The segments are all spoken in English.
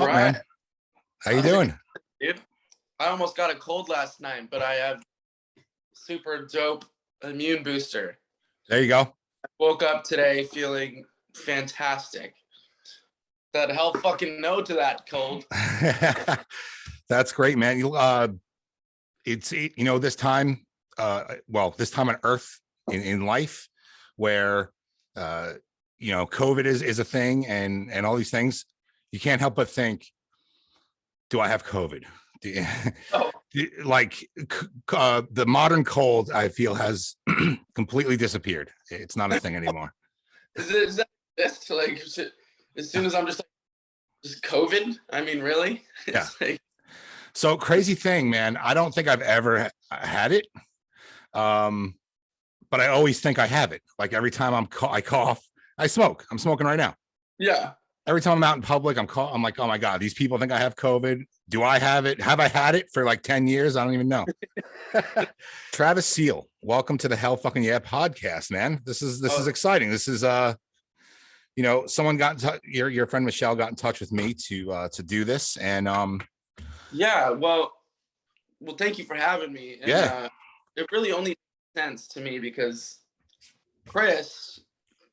All right, man. How you doing? Dude, I almost got a cold last night, but I have super dope immune booster. There you go. I woke up today feeling fantastic. Said hell fucking no to that cold. That's great, man. It's this time, this time on Earth in life, where COVID is a thing, and all these things. You can't help but think, do I have COVID? The modern cold, I feel, has completely disappeared. It's not a thing anymore. Is that like, as soon as I'm just COVID? I mean, really? Yeah. So crazy thing, man. I don't think I've ever had it. But I always think I have it. Like every time I cough, I smoke. I'm smoking right now. Yeah. Every time I'm out in public, I'm like, oh my God, these people think I have COVID. Do I have it? Have I had it for like 10 years? I don't even know. Travis Seal, welcome to the Hell Fucking Yeah podcast, man. This is exciting. This is someone your friend Michelle got in touch with me to do this, and yeah, well, thank you for having me. And, yeah, it really only makes sense to me because Chris,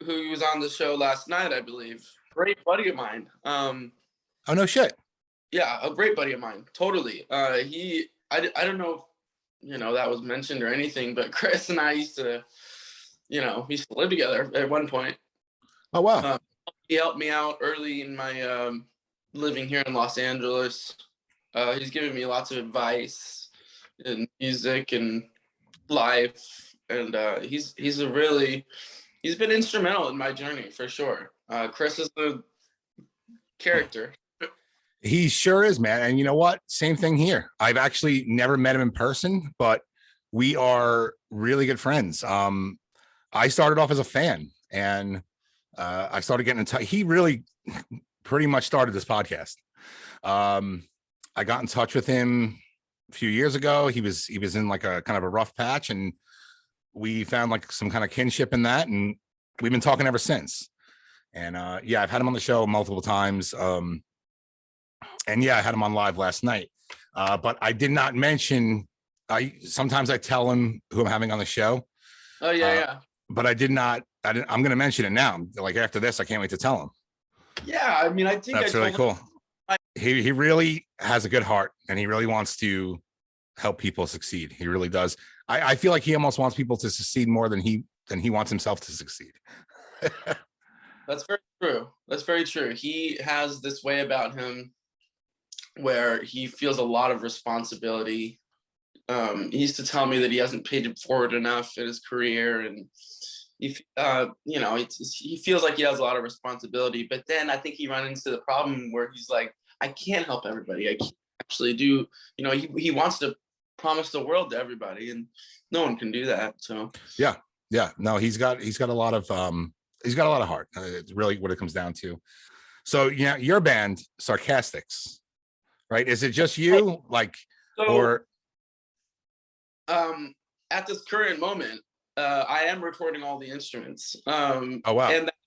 who was on the show last night, I believe, great buddy of mine. Oh no shit. Yeah, a great buddy of mine. Totally. I don't know if that was mentioned or anything, but Chris and I used to live together at one point. Oh wow. He helped me out early in my living here in Los Angeles. He's given me lots of advice in music and life, and he's been instrumental in my journey for sure. Chris is the character. He sure is, man. And you know what? Same thing here. I've actually never met him in person, but we are really good friends. I started off as a fan, and I started getting in touch. He really pretty much started this podcast. I got in touch with him a few years ago. He was in like a kind of a rough patch, and we found like some kind of kinship in that, and we've been talking ever since. And yeah, I've had him on the show multiple times. And yeah, I had him on live last night. But I did not mention, sometimes I tell him who I'm having on the show. Oh yeah, yeah. But I'm going to mention it now. Like after this, I can't wait to tell him. Yeah, I mean, I think that's really cool. He really has a good heart, and he really wants to help people succeed. He really does. I feel like he almost wants people to succeed more than he wants himself to succeed. That's very true. That's very true. He has this way about him where he feels a lot of responsibility. He used to tell me that he hasn't paid it forward enough in his career, and he feels like he has a lot of responsibility. But then I think he ran into the problem where he's like, I can't help everybody. I can't actually do. He wants to promise the world to everybody, and no one can do that. So yeah. No, he's got a lot of heart. It's really what it comes down to. So your band, Sarcastics, right? Is it just you, or? At this current moment, I am recording all the instruments. Oh wow! And that's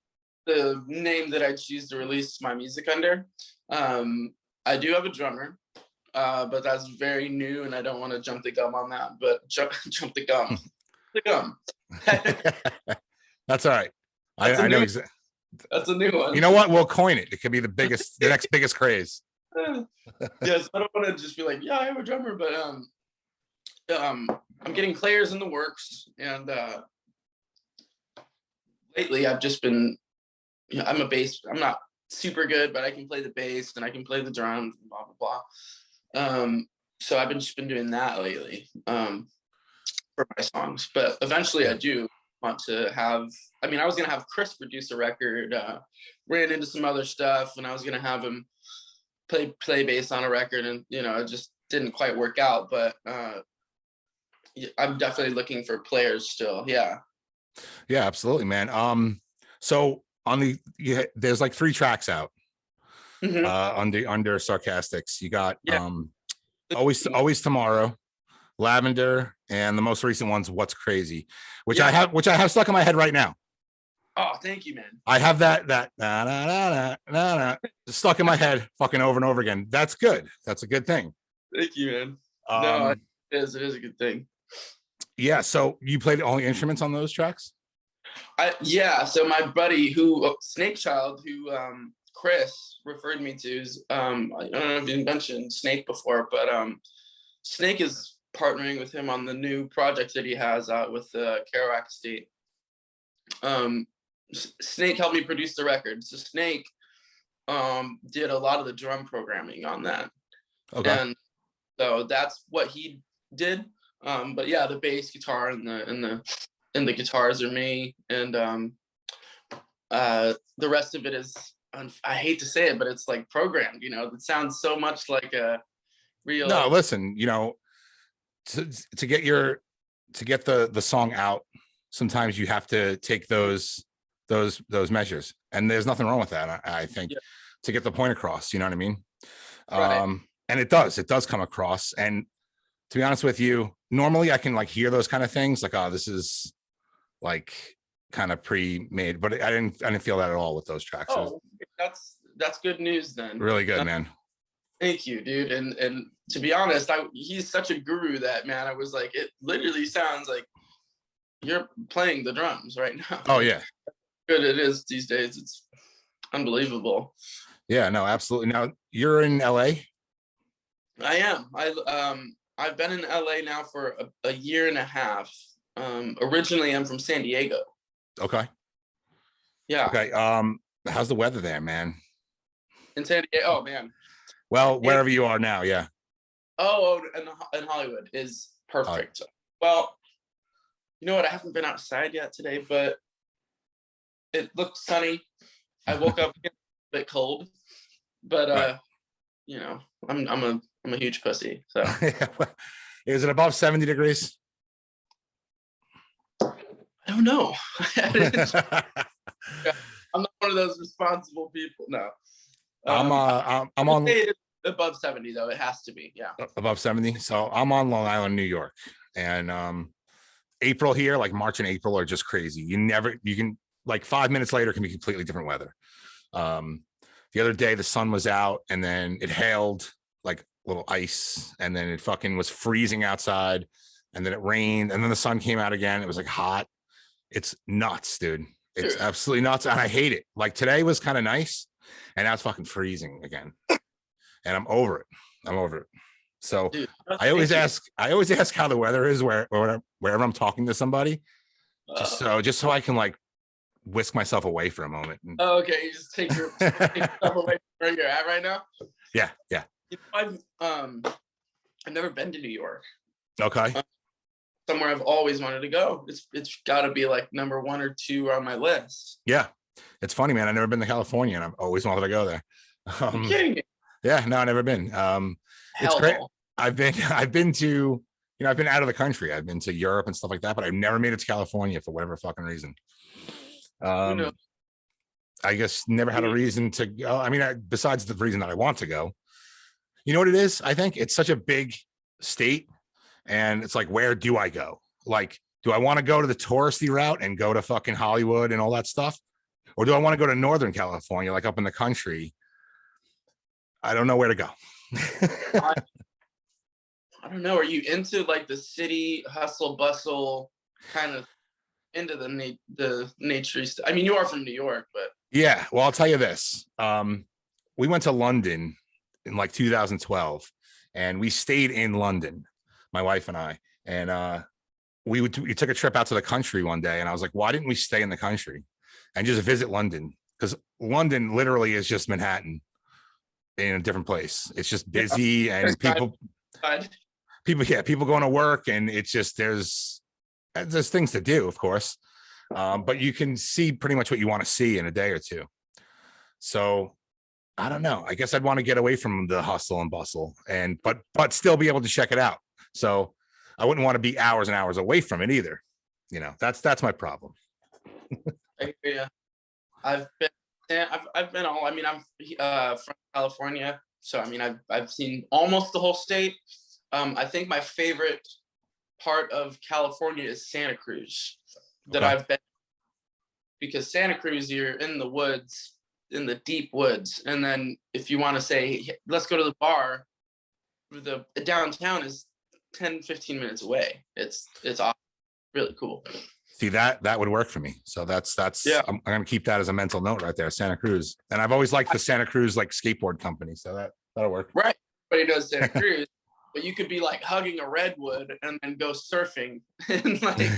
the name that I choose to release my music under. I do have a drummer, but that's very new, and I don't want to jump the gun on that. But jump the gum, the gum. That's all right. I know exactly. That's a new one. You know what? We'll coin it. It could be the next biggest craze. Yes, I don't want to just be like, yeah, I have a drummer, but I'm getting players in the works, and lately I've just been, I'm a bass. I'm not super good, but I can play the bass and I can play the drums, and blah blah blah. So I've just been doing that lately for my songs. But eventually, I do want to have. I mean, I was gonna have Chris produce a record. Ran into some other stuff, and I was gonna have him play bass on a record, and it just didn't quite work out. But I'm definitely looking for players still. Yeah, absolutely, man. So there's like 3 tracks out under Sarcastics. You got always Tomorrow, Lavender, and the most recent one's What's Crazy, which I have stuck in my head right now. Oh, thank you, man. I have that na, na, na, na, na, na, stuck in my head fucking over and over again. That's good. That's a good thing. Thank you, man. No, Um, it is a good thing. yeah. So you played all the instruments on those tracks? Yeah, so my buddy who Snake Child, who Chris referred me to, is I don't know if you mentioned Snake before, but Snake is partnering with him on the new project that he has out with Kerouac State. Snake helped me produce the record. So Snake did a lot of the drum programming on that. Okay. And so that's what he did. But yeah, the bass guitar and the guitars are me, and the rest of it is, I hate to say it, but it's like programmed. It sounds so much like a real. No, listen. To get the song out, sometimes you have to take those measures, and there's nothing wrong with that. I think, to get the point across. You know what I mean? Right. And it does come across. And to be honest with you, normally I can like hear those kind of things, like, oh, this is like kind of pre-made, but I didn't feel that at all with those tracks. Oh, that's good news then. Really good, man. Thank you, dude. And to be honest, he's such a guru that, man, I was like, it literally sounds like you're playing the drums right now. Oh yeah. Good it is these days. It's unbelievable. Yeah, no, absolutely. Now you're in LA? I am. I've been in LA now for a year and a half. Originally I'm from San Diego. Okay. Yeah. Okay. How's the weather there, man? In San Diego. Oh man. Well, wherever you are now, yeah. Oh, and Hollywood is perfect. Well, you know what? I haven't been outside yet today, but it looked sunny. I woke up a bit cold, but right. I'm a huge pussy. So is it above 70 degrees? I don't know. I'm not one of those responsible people. No. I'm on above 70 though. It has to be. Yeah. Above 70. So I'm on Long Island, New York, and April here, like March and April, are just crazy. You can like 5 minutes later can be completely different weather. The other day the sun was out, and then it hailed like little ice, and then it fucking was freezing outside, and then it rained, and then the sun came out again. It was like hot. It's nuts, dude. It's absolutely nuts, and I hate it. Like today was kind of nice, and now it's fucking freezing again, and I'm over it. So dude, I always ask how the weather is wherever I'm talking to somebody, just so I can like whisk myself away for a moment. Oh, okay, you just take yourself away from where you're at right now. Yeah. I've never been to New York. Okay. Somewhere I've always wanted to go. It's got to be like number 1 or 2 on my list. Yeah, it's funny, man. I've never been to California, and I've always wanted to go there. You kidding me? Yeah, no, I've never been. It's great. I've been to, I've been out of the country. I've been to Europe and stuff like that, but I've never made it to California for whatever fucking reason. I guess never had a reason to go. I mean, besides the reason that I want to go. You know what it is? I think it's such a big state, and it's like, where do I go? Like, do I want to go to the touristy route and go to fucking Hollywood and all that stuff? Or do I want to go to Northern California, like up in the country? I don't know where to go. I don't know. Are you into like the city hustle bustle kind of into the nature stuff? I mean, you are from New York, but yeah. Well, I'll tell you this. We went to London in like 2012, and we stayed in London, my wife and I, and we took a trip out to the country one day, and I was like, why didn't we stay in the country and just visit London? Because London literally is just Manhattan in a different place. It's just busy, and people going to work, and it's just there's things to do, of course, but you can see pretty much what you want to see in a day or two. So I don't know. I guess I'd want to get away from the hustle and bustle, and but still be able to check it out. So I wouldn't want to be hours and hours away from it either. That's my problem. Yeah, I've been all. I mean, I'm from California, so I mean, I've seen almost the whole state. I think my favorite part of California is Santa Cruz that I've been, because Santa Cruz, you're in the woods, in the deep woods. And then if you want to say, let's go to the bar, the downtown is 10-15 minutes away. It's awesome. Really cool. See, that would work for me. So that's Yeah. I'm gonna keep that as a mental note right there, Santa Cruz. And I've always liked the Santa Cruz like skateboard company. So that'll work. Right. Everybody knows Santa Cruz, but you could be like hugging a redwood and then go surfing in like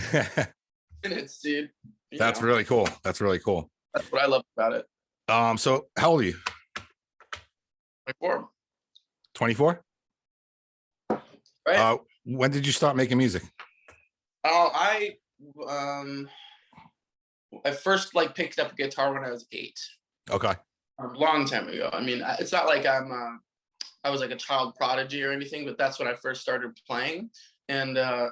minutes, dude. That's really cool. That's really cool. That's what I love about it. So how old are you? 24. 24? Right. When did you start making music? Oh, I first like picked up a guitar when I was 8. Okay. A long time ago. I mean, it's not like I was like a child prodigy or anything, but that's when I first started playing. And I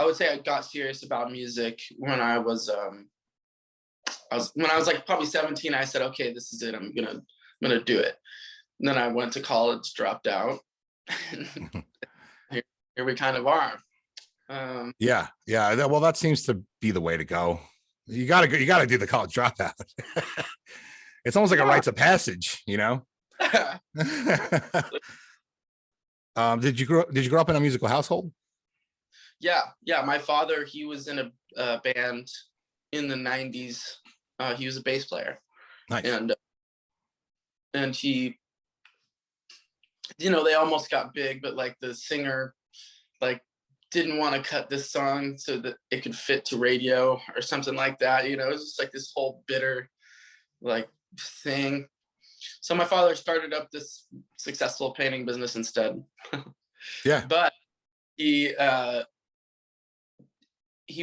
would say I got serious about music when I was like probably 17. I said, okay, this is it. I'm gonna do it. And then I went to college, dropped out. Here we kind of are. Yeah. Well, that seems to be the way to go. You gotta do the college dropout. It's almost like a rites of passage, you know. Did you grow up in a musical household? Yeah. My father, he was in a band in the 90s. He was a bass player. Nice. And he, they almost got big, but like the singer, like didn't want to cut this song so that it could fit to radio or something like that. It was just like this whole bitter like thing. So my father started up this successful painting business instead. Yeah. But he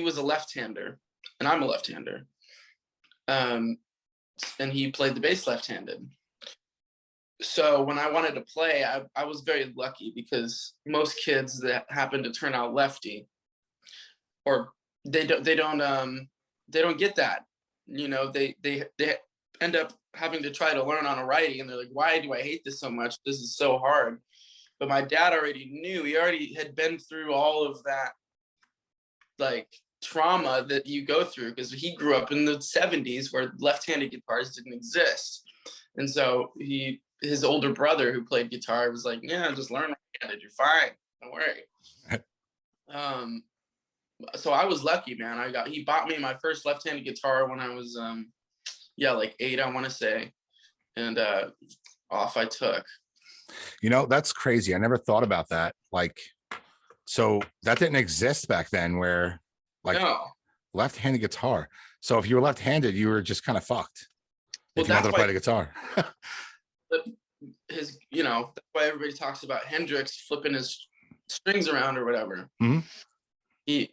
was a left-hander and I'm a left-hander. And he played the bass left-handed. So when I wanted to play, I was very lucky because most kids that happen to turn out lefty, or they don't get that. They end up having to try to learn on a righty, and they're like, why do I hate this so much? This is so hard. But my dad already knew. He already had been through all of that, like trauma that you go through, because he grew up in the 70s where left-handed guitars didn't exist. And so his older brother who played guitar was like, yeah, just learn right-handed, you're fine, don't worry. So I was lucky, man. He bought me my first left-handed guitar when I was like 8, I want to say, and off I took. That's crazy. I never thought about that. Like, so that didn't exist back then, where like left-handed guitar. So if you were left-handed, you were just kind of fucked. If you wanted to play the guitar. That's why everybody talks about Hendrix flipping his strings around or whatever. Mm-hmm. They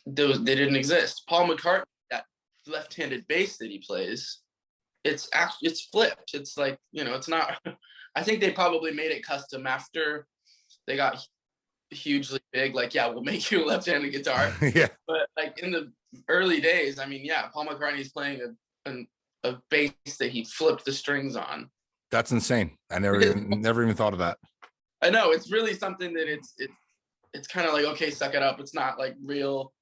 didn't exist. Paul McCartney, that left-handed bass that he plays, it's flipped. It's like, it's not. I think they probably made it custom after they got hugely big. Like, yeah, we'll make you a left-handed guitar. Yeah. But like in the early days, I mean, yeah, Paul McCartney's playing a bass that he flipped the strings on. That's insane. I never even thought of that. I know, it's really something that it's kind of like, okay, suck it up. It's not like real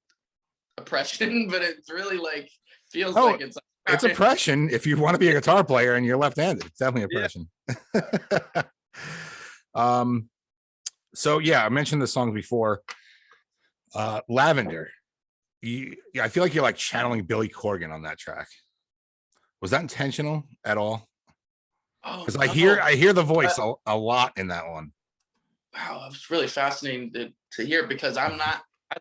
oppression, but it's really like feels like it's oppression if you want to be a guitar player and you're left-handed. It's definitely oppression. Yeah. So yeah, I mentioned the songs before. Lavender. I feel like you're like channeling Billy Corgan on that track. Was that intentional at all? Because I hear the voice a lot in that one. Wow, it's really fascinating to hear, because I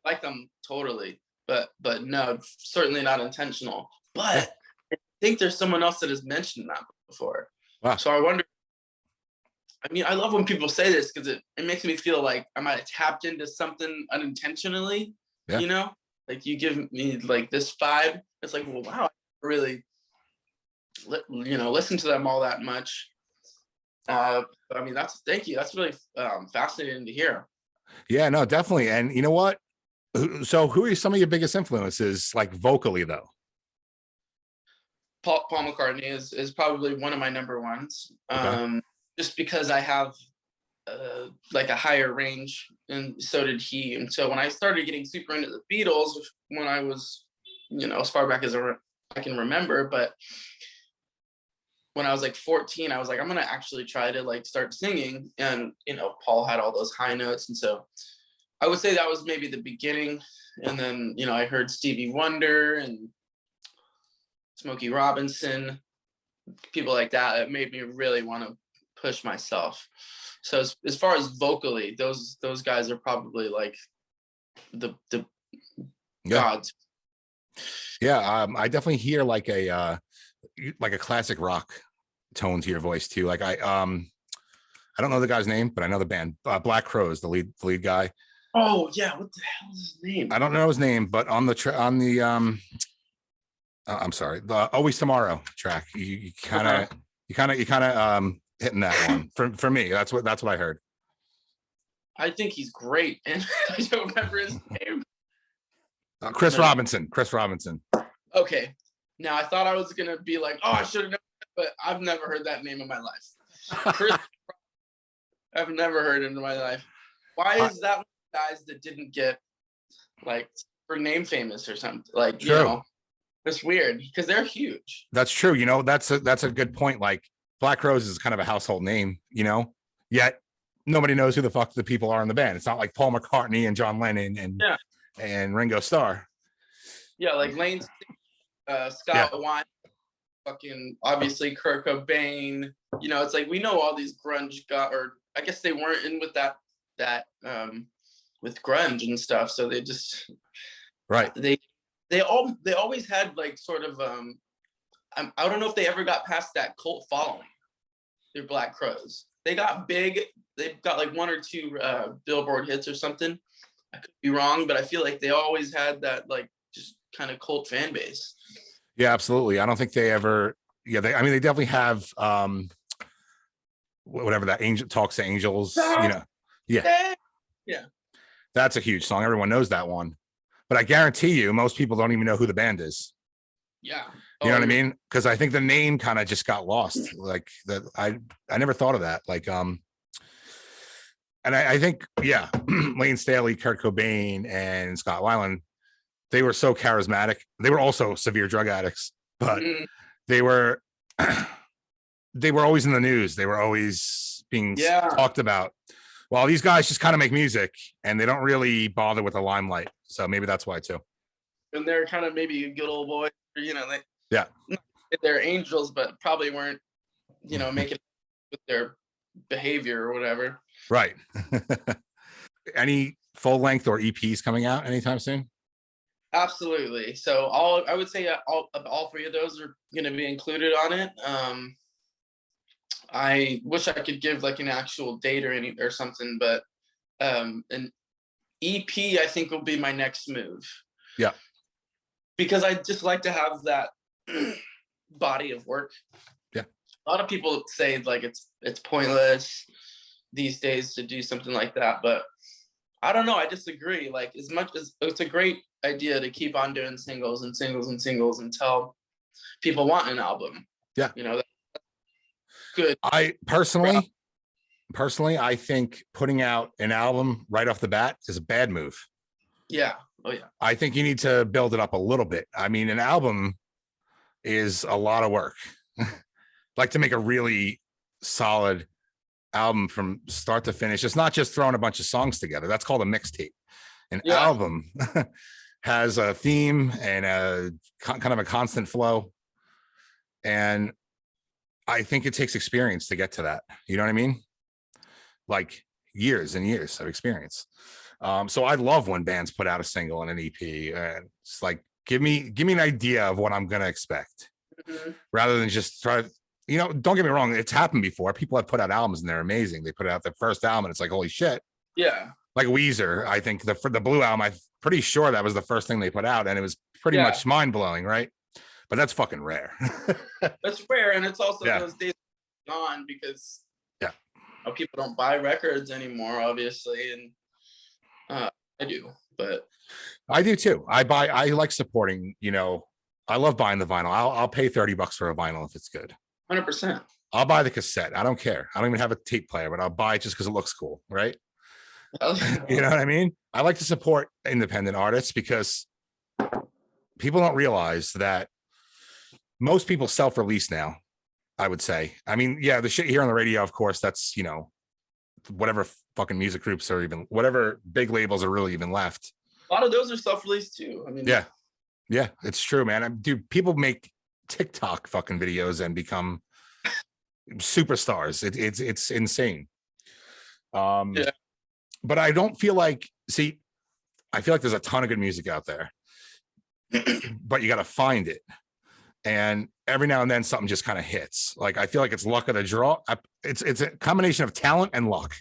like them totally, but no, certainly not intentional. But I think there's someone else that has mentioned that before. Wow. So I wonder. I mean, I love when people say this, because it makes me feel like I might have tapped into something unintentionally. Yeah. Like you give me like this vibe. It's like, well, wow, I really, listen to them all that much. I mean, thank you. That's really fascinating to hear. Yeah, no, definitely. And you know what? So who are some of your biggest influences, like vocally though? Paul McCartney is probably one of my number ones. Okay. Just because I have like a higher range, and so did he. And so when I started getting super into the Beatles, when I was, as far back as I can remember. But when I was like 14, I was like, I'm gonna actually try to like start singing. And Paul had all those high notes, and so I would say that was maybe the beginning. And then I heard Stevie Wonder and Smokey Robinson, people like that. It made me really want to push myself. So as far as vocally, those guys are probably like the gods. Yeah, I definitely hear like a classic rock tone to your voice too. Like I don't know the guy's name, but I know the band. Black Crowes, the lead guy. Oh yeah, what the hell is his name? I don't know his name, but on the I'm sorry, the Always Tomorrow track, you kind of hitting that one for me. That's what I heard. I think he's great, and I don't remember his name. Chris Robinson. Okay, now I thought I was gonna be like, oh, I should have known, but I've never heard that name in my life. Chris, I've never heard it in my life. Why is that one of the guys that didn't get like for name famous or something? Like, it's weird because they're huge. That's true. That's a good point. Like Black Crowes is kind of a household name, yet nobody knows who the fuck the people are in the band. It's not like Paul McCartney and John Lennon and Ringo Starr. Yeah, like Lane, Scott Weiland, fucking obviously Kurt Cobain. It's like we know all these grunge guys, or I guess they weren't in with that with grunge and stuff. So they just they always had like sort of I don't know if they ever got past that cult following. They're Black Crowes. They got big. They've got like 1 or 2 Billboard hits or something. I could be wrong, but I feel like they always had that like just kind of cult fan base. Yeah, absolutely. I don't think they ever. Yeah, they definitely have whatever that Angel Talks to Angels. Yeah. That's a huge song. Everyone knows that one. But I guarantee you, most people don't even know who the band is. Yeah. You know what I mean? Because I think the name kind of just got lost. Like that, I never thought of that. Like, and I think, Lane Staley, Kurt Cobain, and Scott Weiland, they were so charismatic. They were also severe drug addicts, but they were always in the news. They were always being talked about. Well, these guys just kind of make music and they don't really bother with the limelight. So maybe that's why too. And they're kind of maybe good old boys, they're angels, but probably weren't, making with their behavior or whatever. Right. Any full length or EPs coming out anytime soon? Absolutely. So I would say all 3 of those are going to be included on it. I wish I could give like an actual date or something, but an EP I think will be my next move. Yeah. Because I just like to have that body of work. Yeah. A lot of people say like it's pointless these days to do something like that, but I don't know. I disagree. Like as much as it's a great idea to keep on doing singles and singles and singles until people want an album. Yeah. That's good. I personally, I think putting out an album right off the bat is a bad move. Yeah. Oh yeah. I think you need to build it up a little bit. I mean, an album is a lot of work. Like to make a really solid album from start to finish. It's not just throwing a bunch of songs together. That's called a mixtape. An album has a theme and a kind of a constant flow. And I think it takes experience to get to that. You know what I mean? Like years and years of experience. So I love when bands put out a single and an EP. It's like, give me an idea of what I'm going to expect rather than just try. Don't get me wrong. It's happened before. People have put out albums and they're amazing. They put out their first album and it's like, holy shit. Yeah. Like Weezer, I think for the Blue album, I'm pretty sure that was the first thing they put out and it was pretty much mind blowing, right? But that's fucking rare. That's rare, and it's also those days gone because people don't buy records anymore, obviously, and I do, but I do too. I like supporting. I love buying the vinyl. I'll pay $30 for a vinyl if it's good. 100%. I'll buy the cassette. I don't care. I don't even have a tape player, but I'll buy it just because it looks cool, right? You know what I mean? I like to support independent artists because people don't realize that most people self-release now, I would say. I mean, yeah, the shit you hear on the radio, of course, that's, you know, whatever fucking music groups are even, whatever big labels are really even left. A lot of those are self-released too. I mean, yeah, it's true, man. Dude, people make TikTok fucking videos and become superstars. It's insane. Yeah. But I don't feel like, see, I feel like there's a ton of good music out there, but you got to find it. And every now and then something just kind of hits. Like, I feel like it's luck of the draw. It's a combination of talent and luck.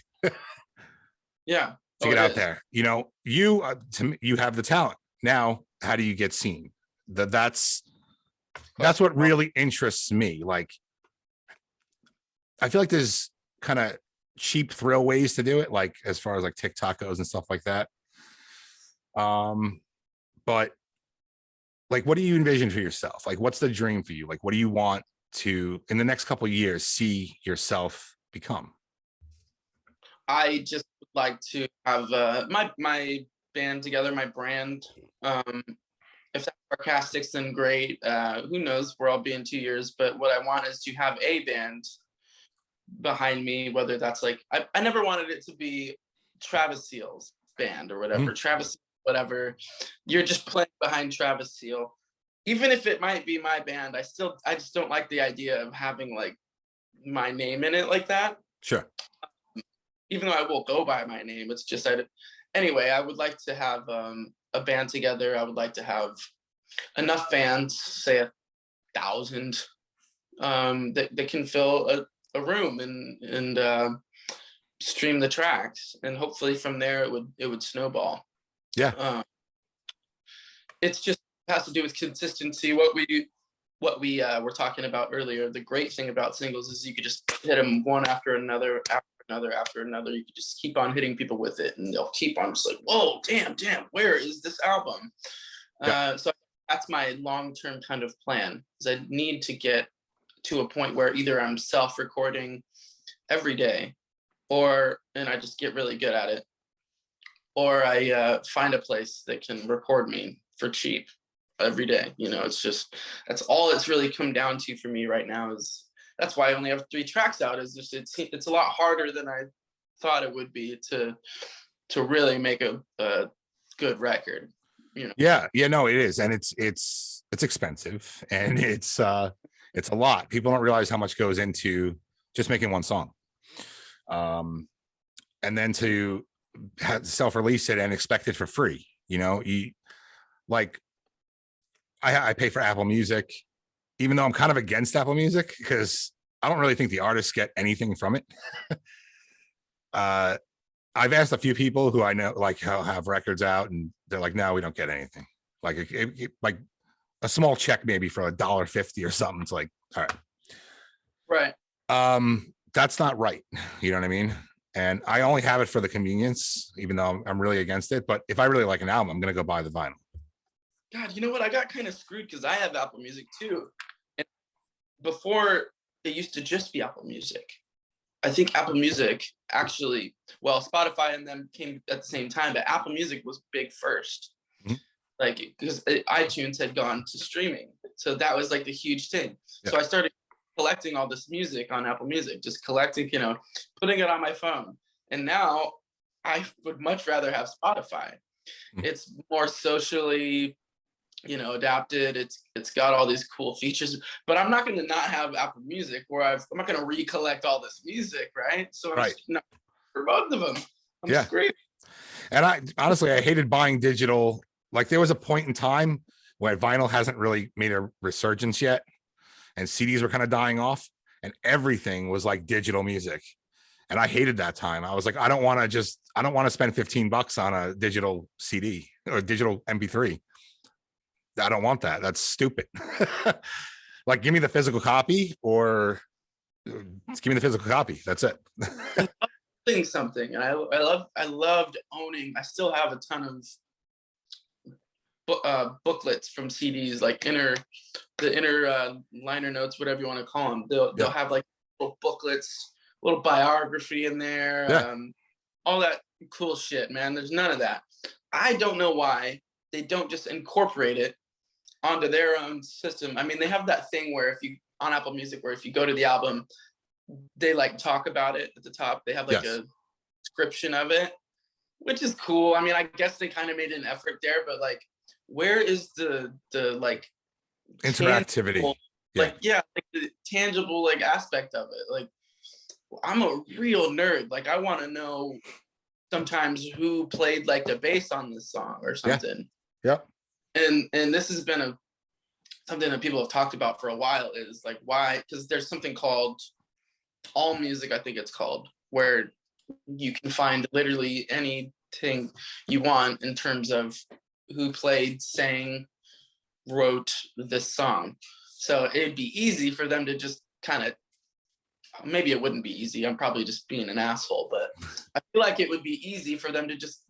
Yeah. To get out there. You know, you have the talent. Now, how do you get seen? That's what really interests me. Like, I feel like there's kind of cheap thrill ways to do it, like as far as like TikTok goes and stuff like that. But like, what do you envision for yourself? Like, what's the dream for you? Like, what do you want to, in the next couple of years, see yourself become? I just would like to have my band together, my brand. If that's Sarcastics, then great. Who knows where I'll be in 2 years? But what I want is to have a band behind me, whether that's like, I never wanted it to be Travis Seal's band or whatever. Travis, whatever. You're just playing behind Travis Seal. Even if it might be my band, I just don't like the idea of having like my name in it like that. Sure. Even though I will go by my name, it's just anyway, I would like to have a band together. I would like to have enough fans, say 1,000, that can fill a room and stream the tracks, and hopefully from there it would snowball. Yeah. It's just has to do with consistency. What we were talking about earlier. The great thing about singles is you could just hit them one after another, after another. You could just keep on hitting people with it, and they'll keep on just like, whoa, damn, where is this album? Yeah. So that's my long-term kind of plan, is I need to get to a point where either I'm self-recording every day, and I just get really good at it, or I find a place that can record me for cheap every day. You know, that's all it's really come down to for me right now. That's why I only have 3 tracks out. Is just it's a lot harder than I thought it would be to really make a good record. You know. Yeah, no, it is, and it's expensive, and it's a lot. People don't realize how much goes into just making one song, and then to self-release it and expect it for free. You know, I pay for Apple Music, even though I'm kind of against Apple Music because I don't really think the artists get anything from it. I've asked a few people who I know like have records out, and they're like, no, we don't get anything. Like like a small check maybe for $1.50 or something. It's like, all right. That's not right. You know what I mean? And I only have it for the convenience, even though I'm really against it. But if I really like an album, I'm going to go buy the vinyl. God, you know what? I got kind of screwed because I have Apple Music too. And before, it used to just be Apple Music. I think Apple Music actually, well, Spotify and them came at the same time, but Apple Music was big first. Mm-hmm. Like, because iTunes had gone to streaming. So that was like the huge thing. Yeah. So I started collecting all this music on Apple Music, just collecting, you know, putting it on my phone. And now I would much rather have Spotify. Mm-hmm. It's more socially, you know, adapted. It's got all these cool features, but I'm not going to not have Apple Music where I'm not going to recollect all this music, right? So I'm not for both of them. I'm screaming. And I honestly hated buying digital. Like there was a point in time where vinyl hasn't really made a resurgence yet, and CDs were kind of dying off, and everything was like digital music. And I hated that time. I was like, I don't want to spend $15 on a digital CD or digital MP3. I don't want that. That's stupid. Like, give me the physical copy, or just give me the physical copy. That's it. Something. And I loved owning. I still have a ton of booklets from CDs, like the inner liner notes, whatever you want to call them. They'll have like little booklets, little biography in there, all that cool shit, man. There's none of that. I don't know why they don't just incorporate it onto their own system. I mean, they have that thing where if you on Apple Music, where if you go to the album, they like talk about it at the top. They have like a description of it, which is cool. I mean, I guess they kind of made an effort there, but like, where is the like interactivity? Tangible, like like the tangible like aspect of it. Like, I'm a real nerd. Like, I want to know sometimes who played like the bass on this song or something. Yep. And this has been something that people have talked about for a while, is like, why? Because there's something called All Music, I think it's called, where you can find literally anything you want in terms of who played, sang, wrote this song. So it'd be easy for them to just kind of, maybe it wouldn't be easy, I'm probably just being an asshole, but I feel like it would be easy for them to just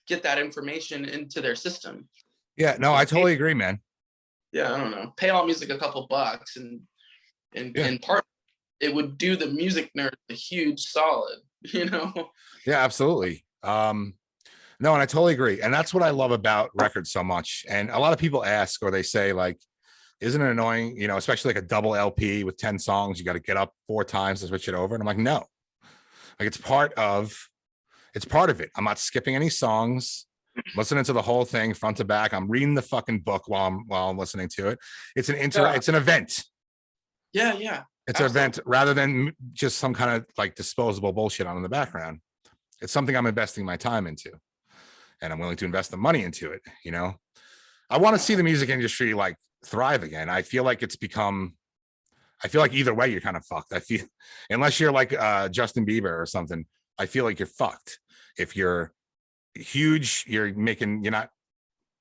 get that information into their system. Yeah, no, I totally agree, man. Yeah, I don't know, pay All Music a couple bucks, and in part it would do the music nerd a huge solid, you know? Yeah, absolutely. No, and I totally agree. And that's what I love about records so much. And a lot of people ask, or they say, like, isn't it annoying, you know, especially like a double LP with 10 songs, you got to get up 4 times to switch it over. And I'm like, no, like it's part of it. I'm not skipping any songs, listening to the whole thing front to back. I'm reading the fucking book while I'm listening to it. It's an it's an event. Yeah. It's absolutely an event rather than just some kind of like disposable bullshit on in the background. It's something I'm investing my time into, and I'm willing to invest the money into it. You know, I want to see the music industry like thrive again. I feel like either way you're kind of fucked. I feel, unless you're like Justin Bieber or something, I feel like you're fucked. If you're huge, you're not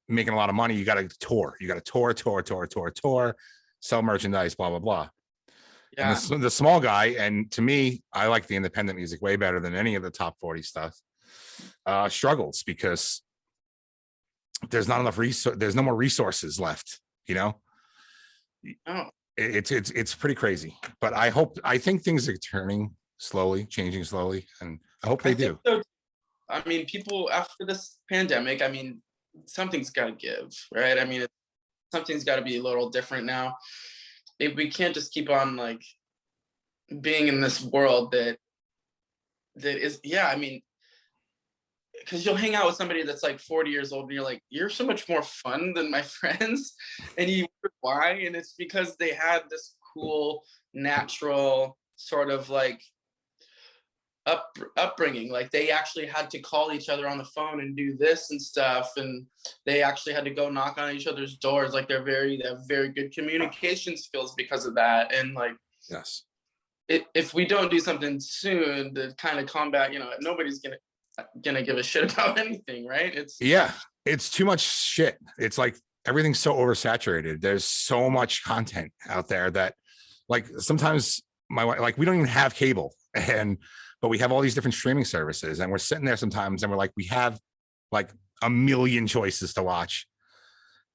making a lot of money. You got to tour. You got to tour, sell merchandise, blah blah blah. Yeah. And the small guy, and to me, I like the independent music way better than any of the top 40 stuff. Struggles because there's not enough there's no more resources left. You know, it's pretty crazy. But I think things are changing slowly, and I hope they do. So. I mean, people after this pandemic, I mean, something's got to give, right? I mean, something's got to be a little different now. We can't just keep on like being in this world that is, I mean, because you'll hang out with somebody that's like 40 years old and you're like, you're so much more fun than my friends. And you wonder why? And it's because they had this cool, natural sort of like upbringing. Like they actually had to call each other on the phone and do this and stuff. And they actually had to go knock on each other's doors. Like they have very good communication skills because of that. And like, yes, if we don't do something soon to kind of combat, you know, nobody's gonna give a shit about anything, right? It's too much shit. It's like everything's so oversaturated. There's so much content out there that like sometimes my wife, like we don't even have cable, but we have all these different streaming services, and we're sitting there sometimes and we're like, we have like a million choices to watch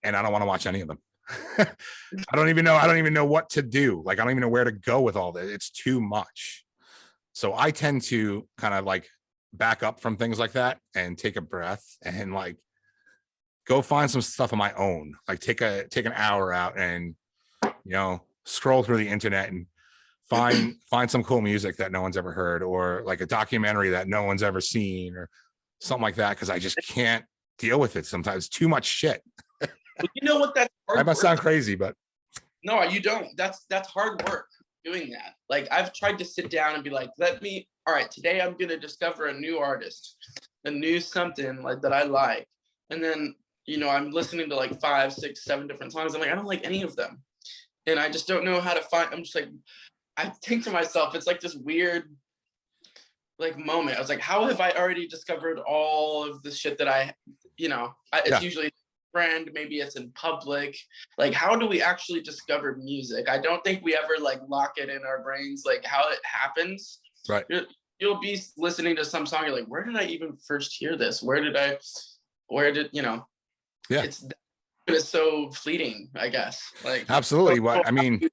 and I don't want to watch any of them. I don't even know what to do. Like, I don't even know where to go with all this. It's too much. So I tend to kind of like back up from things like that and take a breath and like go find some stuff on my own. Like take an hour out and, you know, scroll through the internet and find some cool music that no one's ever heard, or like a documentary that no one's ever seen or something like that. Cause I just can't deal with it sometimes. Too much shit. You know what? That's hard. I must sound crazy, but no, you don't. That's hard work doing that. Like I've tried to sit down and be like, all right, today I'm going to discover a new artist, a new something like that I like. And then, you know, I'm listening to like 5, 6, 7 different songs. I'm like, I don't like any of them. And I just don't know how to I'm just like, I think to myself, it's like this weird like moment. I was like, how have I already discovered all of the shit that it's usually friend, maybe it's in public. Like, how do we actually discover music? I don't think we ever like lock it in our brains, like how it happens. Right. You'll be listening to some song, you're like, where did I even first hear this? Where did you know? Yeah. It's so fleeting, I guess. Like absolutely. What I mean,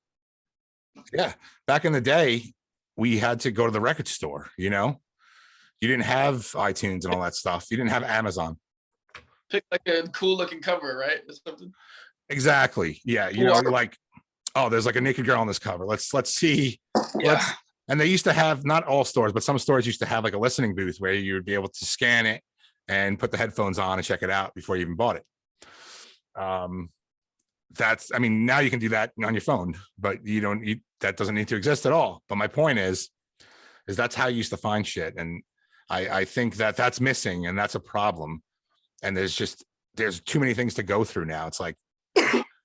yeah. Back in the day, we had to go to the record store, you know? You didn't have iTunes and all that stuff. You didn't have Amazon. Pick like a cool looking cover, right? Or something. Exactly. Yeah. You know, like, oh, there's like a naked girl on this cover. Let's see. Yeah. And they used to have, not all stores, but some stores used to have like a listening booth where you would be able to scan it and put the headphones on and check it out before you even bought it. That's, I mean, now you can do that on your phone, but you don't need, that doesn't need to exist at all. But my point is that's how you used to find shit. And I think that that's missing, and that's a problem. And there's too many things to go through now. It's like,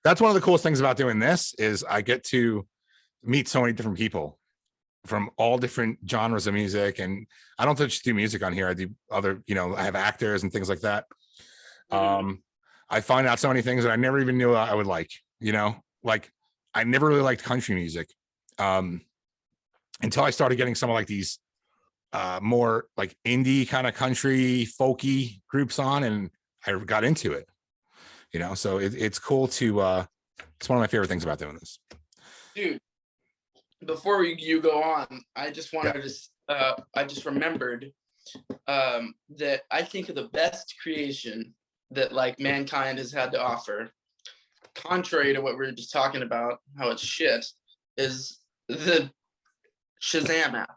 that's one of the coolest things about doing this is I get to meet so many different people from all different genres of music. And I don't just do music on here. I do other, you know, I have actors and things like that. I find out so many things that I never even knew I would like, you know, like I never really liked country music until I started getting some of like these more like indie kind of country folky groups on, and I got into it, you know. So it's cool to it's one of my favorite things about doing this. Dude, before you go on, I just wanted to I just remembered that I think of the best creation that like mankind has had to offer, contrary to what we were just talking about, how it's shit, is the SHAZAM app.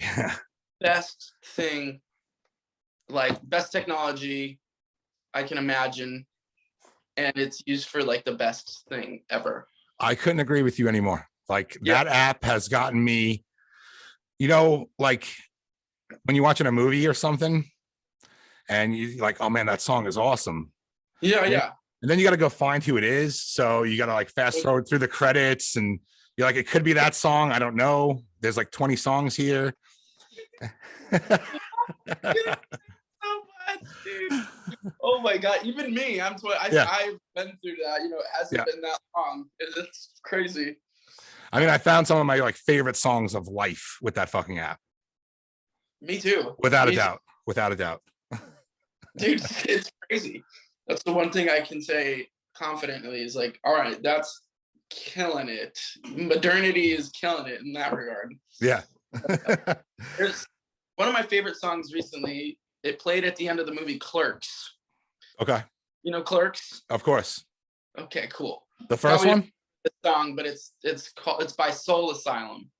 Yeah. Best thing, like best technology I can imagine, and it's used for like the best thing ever. I couldn't agree with you anymore. Like that app has gotten me, you know, like when you're watching a movie or something and you like, oh man, that song is awesome. Yeah. And then you got to go find who it is. So you got to like fast forward through the credits and you're like, it could be that song. I don't know. There's like 20 songs here. So much, dude. Oh my God. Even me, I've been through that, you know, it hasn't been that long. It's crazy. I mean, I found some of my like favorite songs of life with that fucking app. Me too. Without a doubt. Dude, it's crazy. That's the one thing I can say confidently is like, all right, that's killing it. Modernity is killing it in that regard. Yeah. There's one of my favorite songs recently. It played at the end of the movie Clerks. Okay. You know Clerks? Of course. Okay, cool. The first one? The song, but it's by Soul Asylum.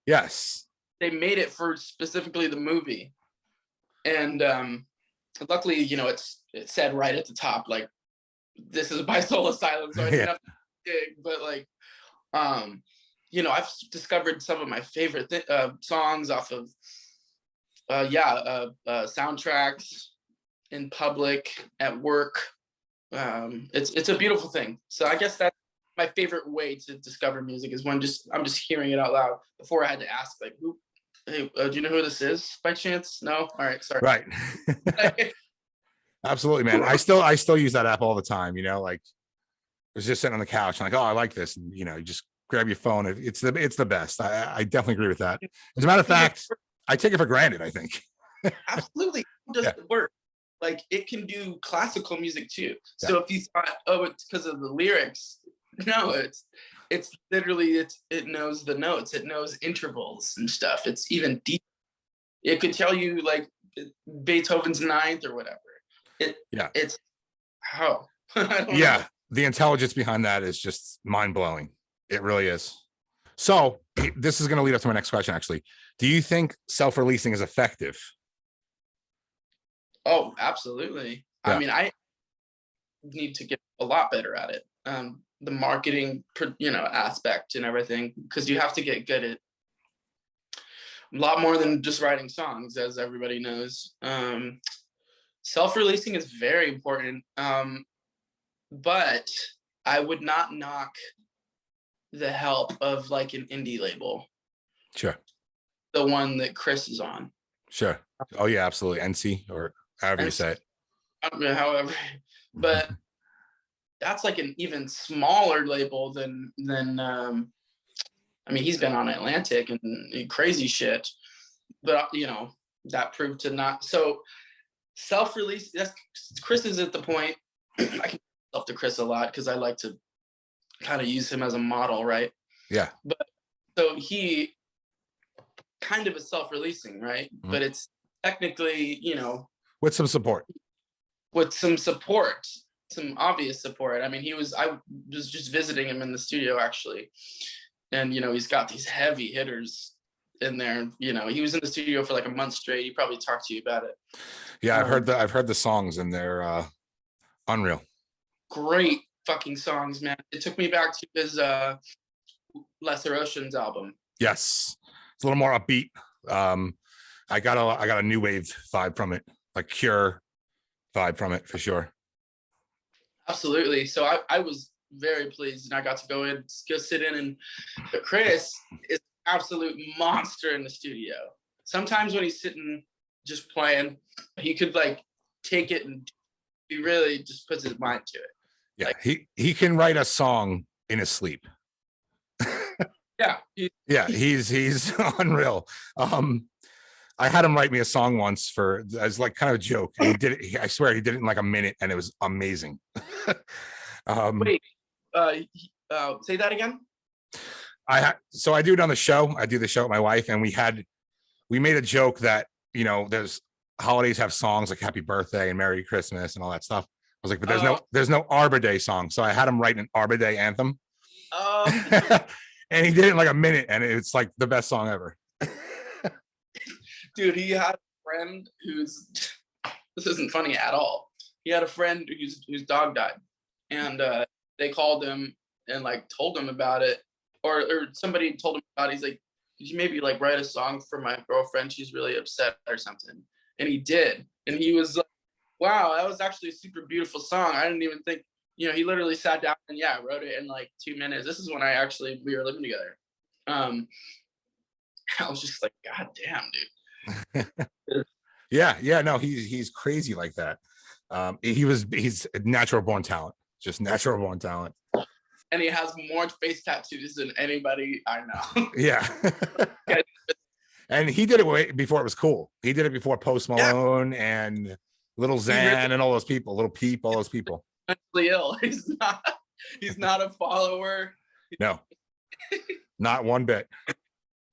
Yes. They made it for specifically the movie. And luckily, you know, it said right at the top, like, this is by Soul Asylum, so I didn't have to dig, but like, you know, I've discovered some of my favorite songs off of soundtracks in public, at work. It's a beautiful thing. So I guess that's my favorite way to discover music is when I'm just hearing it out loud before I had to ask, like, hey, do you know who this is by chance? No? All right, sorry. Right. Absolutely, man. I still use that app all the time, you know, like I was just sitting on the couch and like, oh, I like this. And you know, you just grab your phone. It's the best. I definitely agree with that. As a matter of fact, I take it for granted, I think. Absolutely. It doesn't work. Like it can do classical music too. So if you thought, oh, it's because of the lyrics, no, it's literally it knows the notes, it knows intervals and stuff. It's even deep. It could tell you like Beethoven's ninth or whatever. It's how. Yeah, the intelligence behind that is just mind-blowing. It really is. So this is going to lead up to my next question, actually. Do you think self-releasing is effective? Oh, absolutely. Yeah. I mean, I need to get a lot better at it. The marketing, aspect and everything, because you have to get good at a lot more than just writing songs, as everybody knows. Self-releasing is very important, but I would not knock the help of like an indie label. Sure. The one that Chris is on. Sure. Oh yeah, absolutely. NC or however you say it. However, but that's like an even smaller label than I mean, he's been on Atlantic and crazy shit, but that proved to not. So self-release, Chris is at the point. I can self to Chris a lot because I like to kind of use him as a model, right? Yeah. But so he kind of is self-releasing, right? Mm-hmm. But it's technically, with some support. some obvious support. I mean, I was just visiting him in the studio actually, and he's got these heavy hitters in there. He was in the studio for like a month straight. He probably talked to you about it. Yeah, I've heard the songs, and they're unreal. Great fucking songs, man. It took me back to his Lesser Oceans album. Yes, it's a little more upbeat. I got a new wave vibe from it, like Cure vibe from it for sure. Absolutely. So I was very pleased, and I got to go sit in, and Chris is an absolute monster in the studio. Sometimes when he's sitting just playing, he could like take it, and he really just puts his mind to it. Yeah, like, he can write a song in his sleep. Yeah. He's unreal. I had him write me a song once as like kind of a joke, and he did it. I swear he did it in like a minute, and it was amazing. Wait, say that again. So I do it on the show. I do the show with my wife, and we made a joke that there's holidays have songs like Happy Birthday and Merry Christmas and all that stuff. I was like, but there's no Arbor Day song, so I had him write an Arbor Day anthem. And he did it in like a minute, and it's like the best song ever. Dude, he had a friend who's this isn't funny at all. He had a friend whose dog died, and they called him and like told him about it, or somebody told him about it. He's like, could you maybe like write a song for my girlfriend? She's really upset or something. And he did, and he was like, wow, that was actually a super beautiful song. I didn't even think. He literally sat down and wrote it in like 2 minutes. This is when we were living together. I was just like, God damn, dude. Yeah, no, he's crazy like that. He's a natural born talent, just natural born talent. And he has more face tattoos than anybody I know. Yeah. And he did it way before it was cool. He did it before Post Malone and Little Xan and all those people, Little Peep, all those people. Mentally ill. He's not a follower. No, not one bit.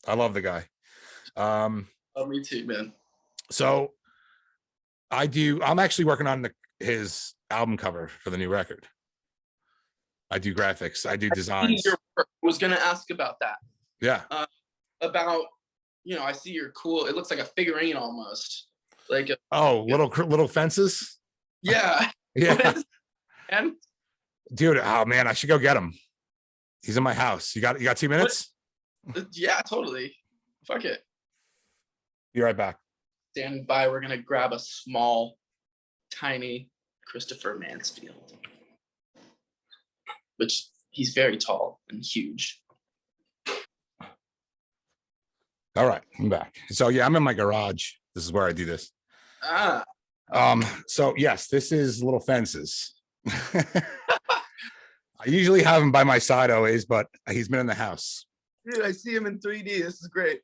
I love the guy. Oh, me too, man. So I'm actually working on his album cover for the new record. I do graphics. I do designs. I was going to ask about that. Yeah. About, I see you're cool. It looks like a figurine almost. Like little fences. Yeah. Yeah. And dude, oh man, I should go get him. He's in my house. You got 2 minutes? Yeah, totally. Fuck it. Be right back. Stand by. We're gonna grab a small, tiny Christopher Mansfield, which he's very tall and huge. All right, I'm back. So yeah, I'm in my garage. This is where I do this. So yes, this is little fences. I usually have him by my side always, but he's been in the house. Dude, I see him in 3D. This is great.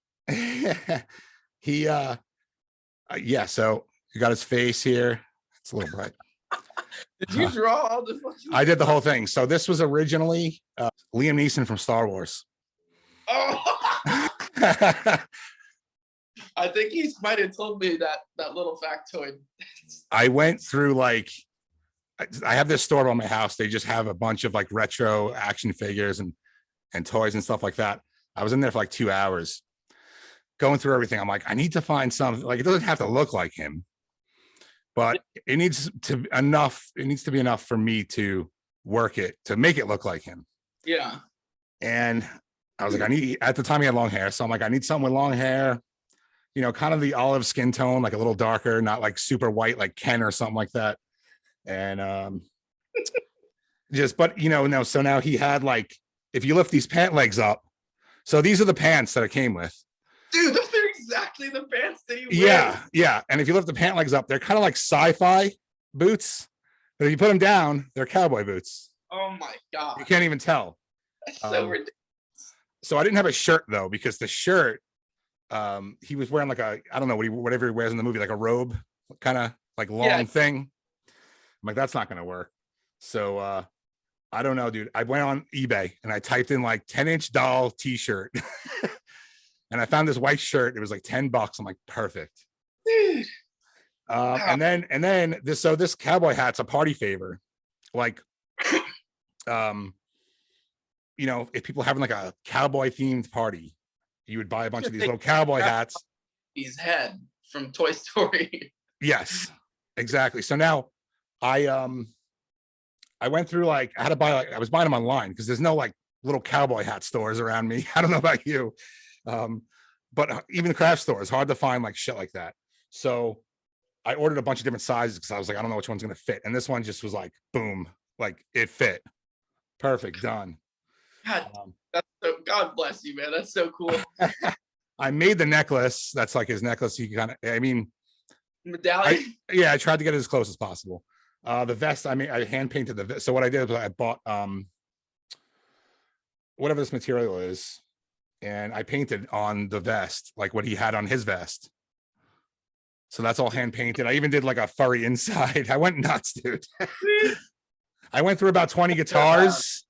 He so you got his face here. It's a little bright. Did you draw all the fucking I did the whole thing. So this was originally Liam Neeson from Star Wars. Oh. I think he might have told me that little factoid. I went through I have this store by my house. They just have a bunch of like retro action figures and toys and stuff like that. I was in there for like 2 hours going through everything. I'm like, I need to find something. Like, it doesn't have to look like him, but it needs to be enough for me to work it, to make it look like him. Yeah. And I was like, at the time he had long hair. So I'm like, I need something with long hair, kind of the olive skin tone, like a little darker, not like super white, like Ken or something like that. And so now he had like, if you lift these pant legs up, so these are the pants that it came with. Dude, those are exactly the pants that he wears. Yeah. And if you lift the pant legs up, they're kind of like sci-fi boots, but if you put them down, they're cowboy boots. Oh my God. You can't even tell. That's so ridiculous. So I didn't have a shirt though, because the shirt, he was wearing like I don't know whatever he wears in the movie, like a robe, kind of like long thing. I'm like, that's not going to work. So I don't know, dude. I went on eBay and I typed in like 10-inch doll t-shirt and I found this white shirt. It was like $10. I'm like, perfect. Dude. And then this cowboy hat's a party favor. like, you know, if people are having like a cowboy themed party, you would buy a bunch of these little cowboy hats. His head from Toy Story. Yes, exactly. So now I went through, like, I had to buy, like, I was buying them online because there's no like little cowboy hat stores around me. I don't know about you. But even the craft store is hard to find like shit like that. So I ordered a bunch of different sizes because I was like, I don't know which one's gonna fit. And this one just was like, boom, like it fit. Perfect, done. God, that's so, God bless you, man. That's so cool. I made the necklace. That's like his necklace. You kind of, I mean, medallion. I tried to get it as close as possible. The vest, I hand painted the vest. So what I did was I bought whatever this material is, and I painted on the vest like what he had on his vest. So that's all hand painted. I even did like a furry inside. I went nuts, dude. I went through about 20 guitars,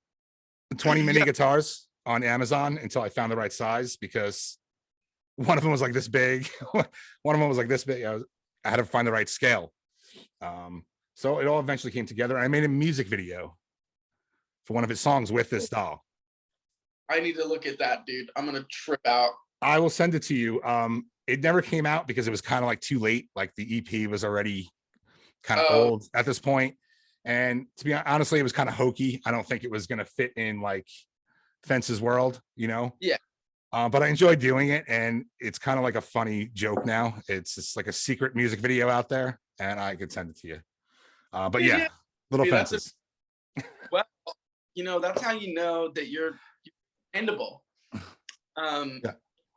20 mini guitars on Amazon until I found the right size, because one of them was like this big. One of them was like this big. I had to find the right scale. So it all eventually came together. I made a music video for one of his songs with this doll. I need to look at that, dude. I'm gonna trip out. I will send it to you. It never came out because it was kind of like too late. Like the EP was already kind of old at this point. And to be honest, honestly, it was kind of hokey. I don't think it was going to fit in like Fence's world, you know? Yeah. But I enjoyed doing it, and it's kind of like a funny joke now. It's just like a secret music video out there, and I could send it to you. But yeah, little Fences. Well, you know, that's how you know that you're handable.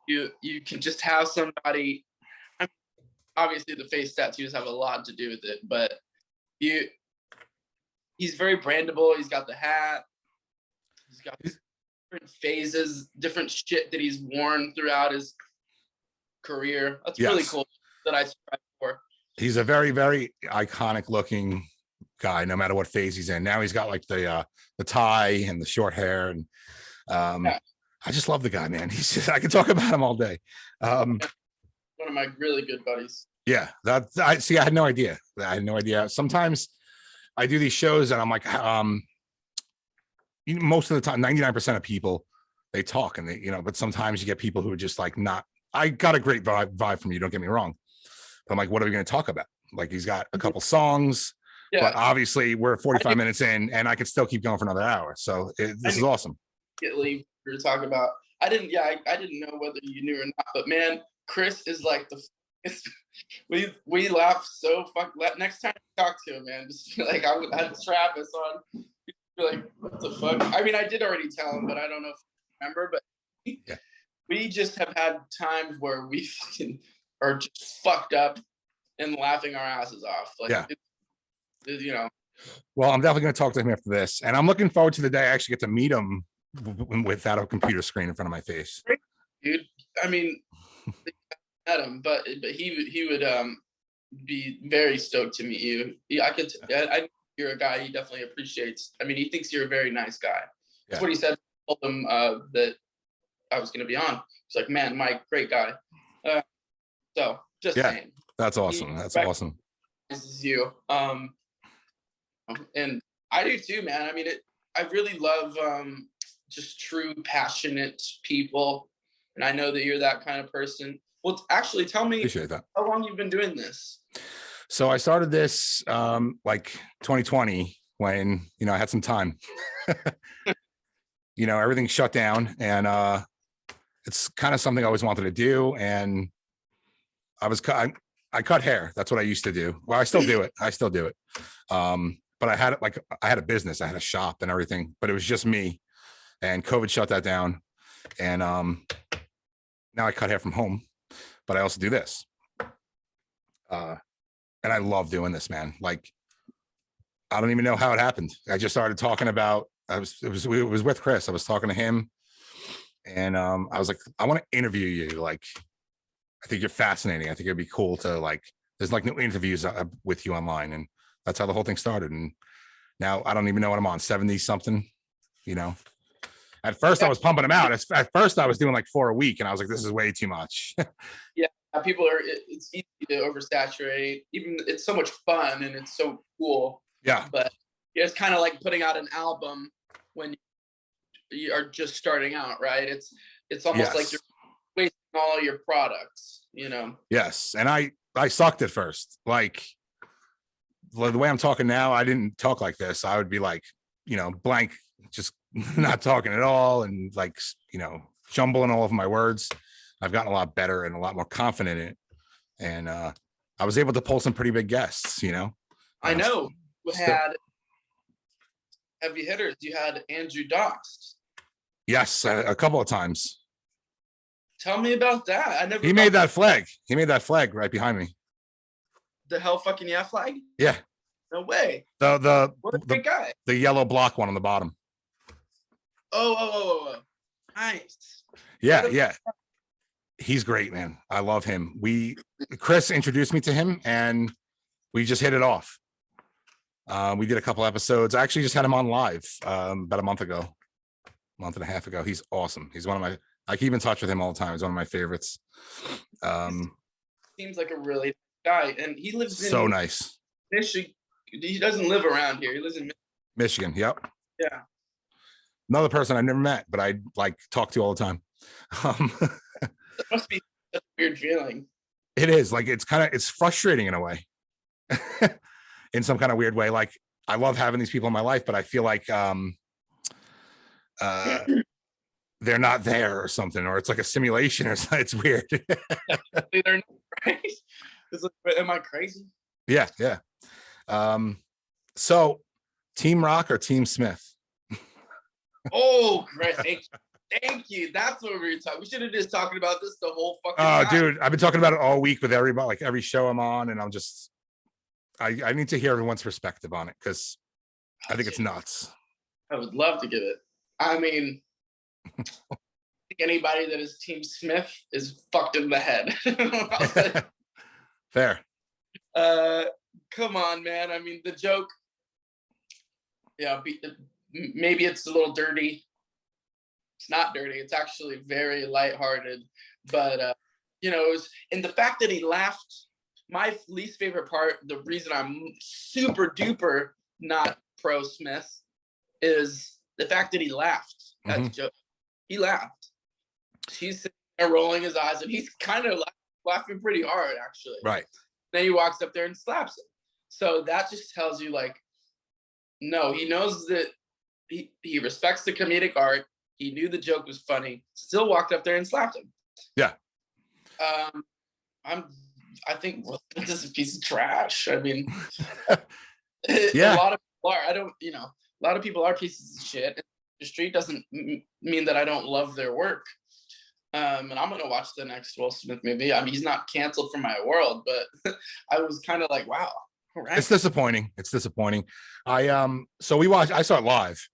You can just have somebody. I mean, obviously, the face tattoos have a lot to do with it, but he's very brandable. He's got the hat. He's got different phases, different shit that he's worn throughout his career. That's really cool that I strive for. He's a very, very iconic looking guy, no matter what phase he's in. Now he's got like the tie and the short hair, and I just love the guy, man. He's just, I can talk about him all day. One of my really good buddies. Yeah, I had no idea. Sometimes I do these shows and I'm like, most of the time, 99% of people, they talk and they, you know, but sometimes you get people who are just like not. I got a great vibe from you, don't get me wrong. But I'm like, what are we going to talk about? Like, he's got a couple songs, but obviously we're 45 minutes in and I could still keep going for another hour. So this is awesome. We were talking about, I didn't know whether you knew or not, but man, Chris is like we laugh so next time I talk to him, man, just like I had Travis on, like, what the fuck? I mean, I did already tell him, but I don't know if you remember, but we just have had times where we fucking are just fucked up and laughing our asses off. Like, you know. Well, I'm definitely going to talk to him after this, and I'm looking forward to the day I actually get to meet him without a computer screen in front of my face. Dude, I mean, met him, but he would be very stoked to meet you. I you're a guy he definitely appreciates. I mean, he thinks you're a very nice guy. That's what he said. I told him that I was going to be on. He's like, man, Mike, great guy. So just saying. That's awesome. That's awesome. This is you. And I do too, man. I mean, I really love just true, passionate people. And I know that you're that kind of person. Well, actually, tell me how long you've been doing this. So I started this like 2020 when, you know, I had some time. You know, everything shut down, and it's kind of something I always wanted to do. And I cut hair. That's what I used to do. Well, I still do it. But I had a business. I had a shop and everything, but it was just me. And COVID shut that down. And now I cut hair from home, but I also do this. And I love doing this, man. Like, I don't even know how it happened. I just started talking about, it was with Chris. I was talking to him, and I was like, I want to interview you. Like, I think you're fascinating. I think it'd be cool to, like, there's like no interviews with you online. And that's how the whole thing started. And now I don't even know what I'm on, 70 something, you know. At first I was pumping them out. At first I was doing like 4 a week, and I was like, this is way too much. People it's easy to oversaturate. Even it's so much fun and it's so cool. Yeah. But it's kind of like putting out an album when you are just starting out, right? It's almost like you're wasting all your products, you know? Yes. And I sucked at first. Like the way I'm talking now, I didn't talk like this. I would be like, you know, blank, just not talking at all. And like, you know, jumbling all of my words. I've gotten a lot better and a lot more confident in it. And I was able to pull some pretty big guests, you know? I know. You had heavy hitters. You had Andrew Doxt. Yes, a couple of times. Tell me about that. I never. He made that flag. He made that flag right behind me. The Hell Fucking Yeah flag? Yeah. No way. The what a great guy. The yellow block one on the bottom. Oh. Nice. Yeah. He's great, man. I love him. Chris introduced me to him and we just hit it off. We did a couple episodes. I actually just had him on live about a month and a half ago. He's awesome. He's one of my, I keep in touch with him all the time. He's one of my favorites. Seems like a really guy, and he lives in so nice. Michigan. He doesn't live around here. He lives in Michigan. Yep. Yeah. Another person I never met, but I like talk to all the time. It must be a weird feeling. It is like it's frustrating in a way. In some kind of weird way. Like I love having these people in my life, but I feel like they're not there or something, or it's like a simulation or something. It's weird. They're not, right? It's like, am I crazy? Yeah. So Team Rock or Team Smith? Oh, great. Thank you. That's what we were talking. We should have just talking about this the whole fucking time. Dude, I've been talking about it all week with everybody, like every show I'm on, and I'm just I need to hear everyone's perspective on it because I think it's nuts. I would love to get it. I mean, I think anybody that is Team Smith is fucked in the head. Fair. Come on, man. I mean, the joke, yeah, maybe it's a little dirty. It's not dirty. It's actually very lighthearted. But, you know, it was, and the fact that he laughed, my least favorite part, the reason I'm super duper not pro Smith is the fact that he laughed at the joke. He laughed. He's sitting there rolling his eyes, and he's kind of laughing pretty hard, actually. Right. Then he walks up there and slaps him. So that just tells you, like, no, he knows that he respects the comedic art. He knew the joke was funny. Still walked up there and slapped him. Yeah. I think this is a piece of trash. I mean, yeah. A lot of people are. A lot of people are pieces of shit. The street doesn't mean that I don't love their work. And I'm gonna watch the next Will Smith movie. I mean, he's not canceled from my world, but I was kind of like, wow. All right. It's disappointing. I saw it live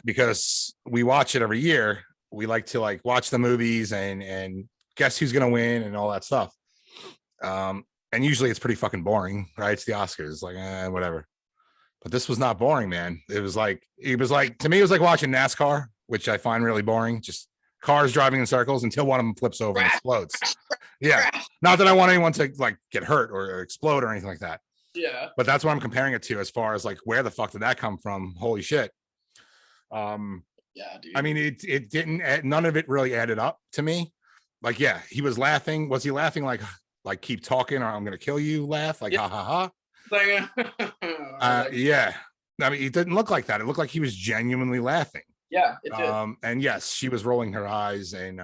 because we watch it every year. We like to watch the movies and guess who's gonna win and all that stuff. And usually it's pretty fucking boring, right? It's the Oscars, whatever. But this was not boring, man. It was like to me, it was like watching NASCAR, which I find really boring. Just cars driving in circles until one of them flips over and explodes. Yeah. Not that I want anyone to get hurt or explode or anything like that. Yeah. But that's what I'm comparing it to as far as where the fuck did that come from? Holy shit. Yeah, dude. I mean, it didn't, none of it really added up to me. Yeah, he was laughing. Was he laughing like keep talking or I'm gonna kill you laugh? Ha ha ha. Yeah. I mean, it didn't look like that. It looked like he was genuinely laughing. Yeah, it did. And yes, she was rolling her eyes, and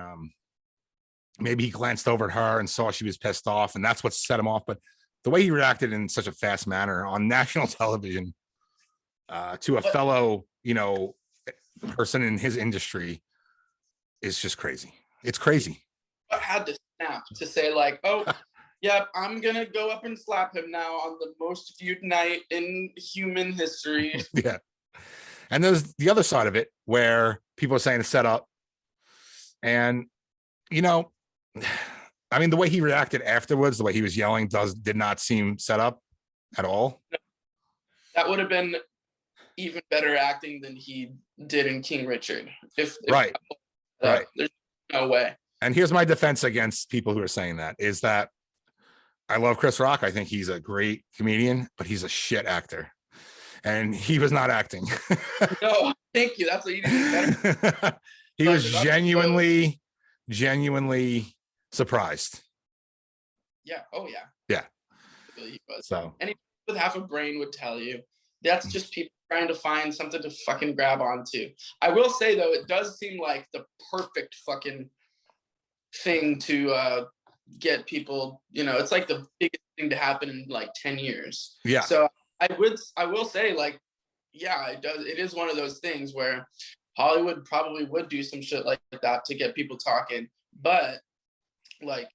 maybe he glanced over at her and saw she was pissed off, and that's what set him off. But the way he reacted in such a fast manner on national television to a fellow, person in his industry is just crazy. It's crazy. I had to snap to say oh, yep, I'm gonna go up and slap him now on the most viewed night in human history. Yeah. And there's the other side of it where people are saying it's set up. And, I mean, the way he reacted afterwards, the way he was yelling did not seem set up at all. That would have been even better acting than he did in King Richard. Right. There's no way. And here's my defense against people who are saying that is that I love Chris Rock. I think he's a great comedian, but he's a shit actor. and he was not acting. No, thank you. That's what you need better. He was genuinely surprised. Yeah. Oh yeah. Yeah. He was. So Anyone with half a brain would tell you that's just people trying to find something to fucking grab onto. I will say though, it does seem like the perfect fucking thing to get people, it's like the biggest thing to happen in like 10 years. Yeah. So I will say, like, yeah, it is one of those things where Hollywood probably would do some shit like that to get people talking, but like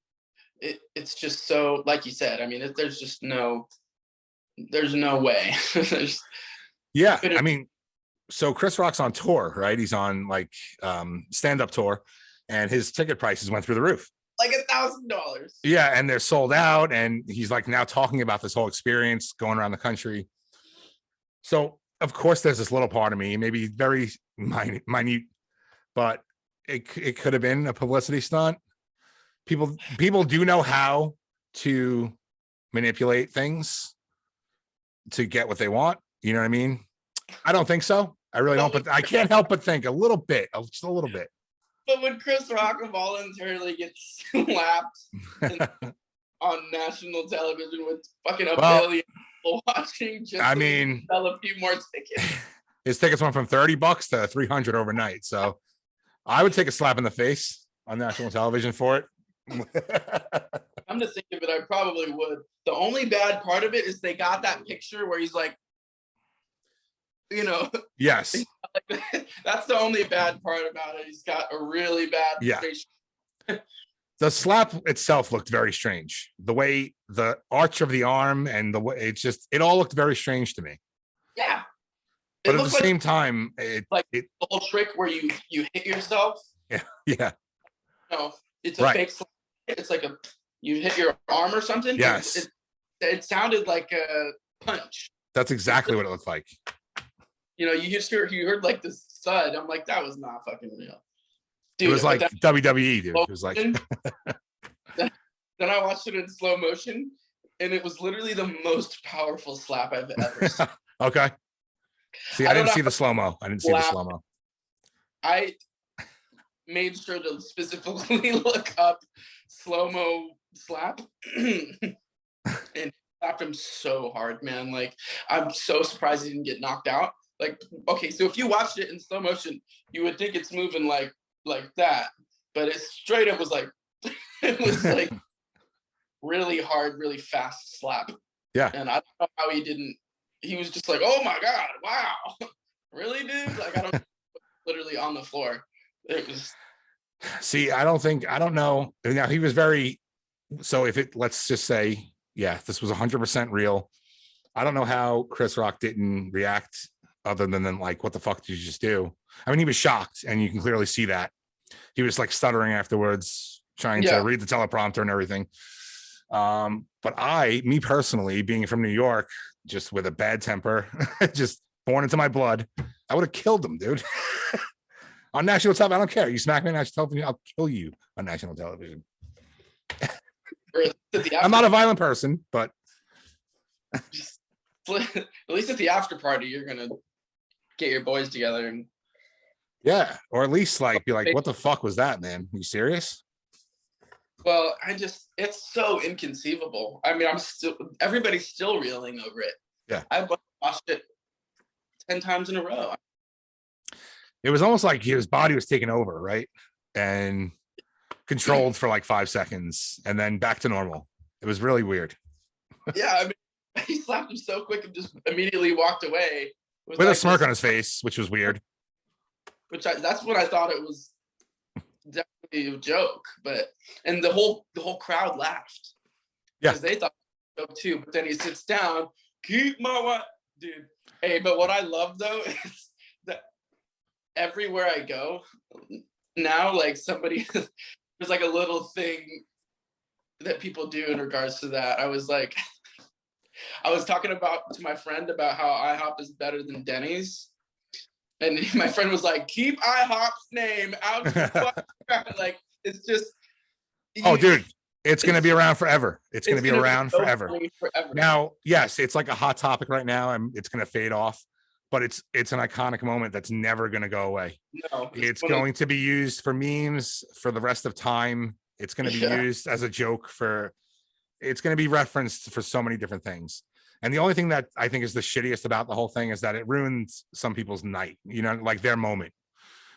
it's just so, like you said, I mean, there's no way. Yeah, I mean, so Chris Rock's on tour, right? He's on like stand-up tour, and his ticket prices went through the roof. Like $1,000. Yeah, and they're sold out, and he's like now talking about this whole experience going around the country. So of course there's this little part of me, maybe very minute, but it could have been a publicity stunt. People do know how to manipulate things to get what they want. You know what I mean? I don't think so. I really don't, but I can't help but think a little bit, just a little bit. But when Chris Rock voluntarily gets slapped on national television with fucking a billion people watching, just I mean, sell a few more tickets. His tickets went from $30 to $300 overnight. So I would take a slap in the face on national television for it. I'm to think of it, I probably would. The only bad part of it is they got that picture where he's like, yes, that's the only bad part about it. He's got a really bad face. The slap itself looked very strange. The way the arch of the arm and the way it all looked very strange to me. Yeah. But at the same time, the whole trick where you hit yourself. Yeah. Yeah. No, it's a fake slap. It's like you hit your arm or something. Yes. It sounded like a punch. That's exactly what it looked like. You heard like this thud. I'm like, that was not fucking real. Dude, it was like WWE, dude. It was like. Then I watched it in slow motion, and it was literally the most powerful slap I've ever seen. Okay. See, I didn't see the slow-mo. I didn't see the slow-mo. I made sure to specifically look up slow-mo slap and slapped him so hard, man. Like, I'm so surprised he didn't get knocked out. Like, okay, so if you watched it in slow motion, you would think it's moving like that, but it straight up was like it was like really hard, really fast slap. Yeah. And I don't know how he was just like, oh my God, wow. Really, dude? Like, I don't literally on the floor. It was. See, I don't know. Now he was so let's just say, yeah, this was 100% real. I don't know how Chris Rock didn't react other than like, what the fuck did you just do? I mean, he was shocked, and you can clearly see that. He was like stuttering afterwards, trying to read the teleprompter and everything. But me personally, being from New York, just with a bad temper, just born into my blood, I would have killed him, dude. On national television, I don't care. You smack me on national television, I'll kill you on national television. I'm not a violent person, but at least at the after party, you're gonna get your boys together and or at least like be like, what the fuck was that, man? Are you serious? Well, it's so inconceivable. I mean, everybody's still reeling over it. Yeah. I watched it 10 times in a row. It was almost like his body was taken over, right? And controlled for like 5 seconds and then back to normal. It was really weird. Yeah, I mean, he slapped him so quick and just immediately walked away. With a smirk on his face, which was weird. That's when I thought it was definitely a joke, and the whole crowd laughed. Yeah. Because they thought it was a joke too, but then he sits down, keep my wife, dude. Hey, but what I love though is that everywhere I go now, like somebody, there's like a little thing that people do in regards to that. I was talking to my friend about how IHOP is better than Denny's. And my friend was like, keep IHOP's name out of the like, it's just. Oh, dude, It's going to be around forever. It's going to be around so forever. forever. Now, yes, it's like a hot topic right now, and it's going to fade off, but it's an iconic moment that's never going to go away. No, It's going to be used for memes for the rest of time. It's going to be used as a joke for. It's going to be referenced for so many different things. And the only thing that I think is the shittiest about the whole thing is that it ruins some people's night. You know, like their moment.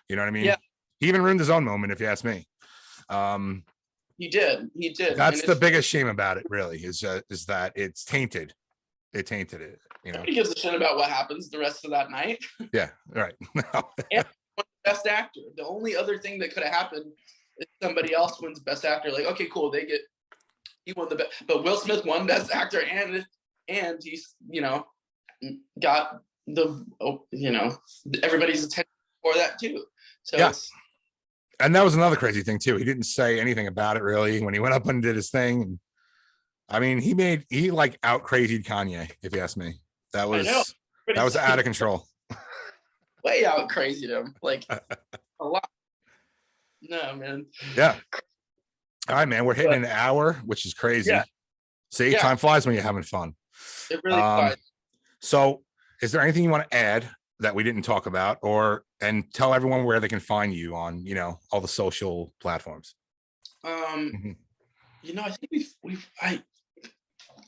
You know what I mean? Yeah. He even ruined his own moment, if you ask me. He did. That's the biggest shame about it, really, is that it's tainted. It tainted it. You know, nobody gives a shit about what happens the rest of that night. Yeah, right. And best actor. The only other thing that could have happened is somebody else wins best actor. Like, okay, cool, he won the best, but Will Smith won best actor, and he's got the everybody's attention for that too. So yeah. And that was another crazy thing too. He didn't say anything about it really when he went up and did his thing. I mean, he like out crazied Kanye, if you ask me. That was out of control. Way out crazied him, like a lot. No, man. Yeah. All right, man. We're hitting an hour, which is crazy. Yeah. See, time flies when you're having fun. It really flies. So, is there anything you want to add that we didn't talk about, and tell everyone where they can find you on, all the social platforms? I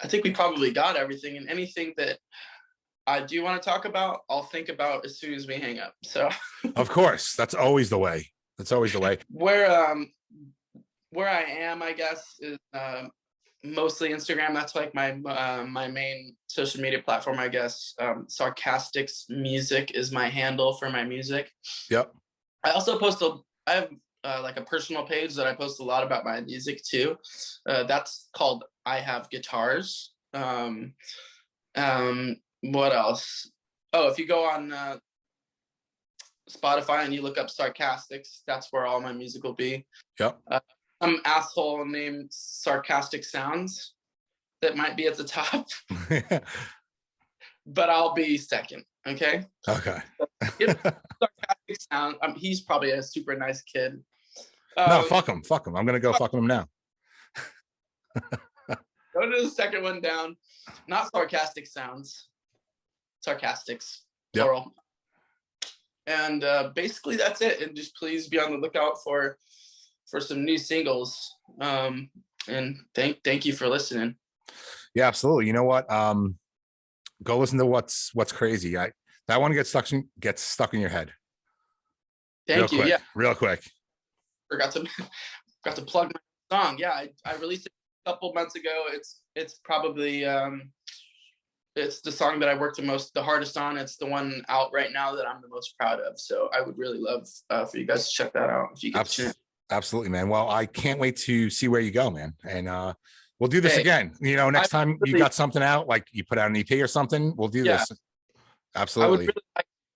think we probably got everything, and anything that I do want to talk about, I'll think about as soon as we hang up. So, of course, that's always the way. Where I am, I guess, is mostly Instagram. That's like my main social media platform, I guess. Sarcastics music is my handle for my music. Yep. I also I have like a personal page that I post a lot about my music too. That's called I Have Guitars. What else? Oh, if you go on Spotify and you look up Sarcastics, that's where all my music will be. Yep. Some asshole named Sarcastic Sounds that might be at the top, but I'll be second. Okay. Okay. Sarcastic Sound. He's probably a super nice kid. No, fuck him. I'm gonna go fuck him now. Go to the second one down. Not Sarcastic Sounds. Sarcastics. Plural. Yep. And basically that's it. And just please be on the lookout for some new singles. And thank you for listening. Yeah, absolutely. You know what? Go listen to what's crazy. That one gets stuck in your head. Thank you. Yeah. Real quick. Forgot to plug my song. Yeah, I released it a couple months ago. It's probably it's the song that I worked the hardest on. It's the one out right now that I'm the most proud of. So I would really love for you guys to check that out if you get a chance. Absolutely, man. Well, I can't wait to see where you go, man. And we'll do this again. Next time you got something out, like you put out an EP or something, we'll do this. Absolutely.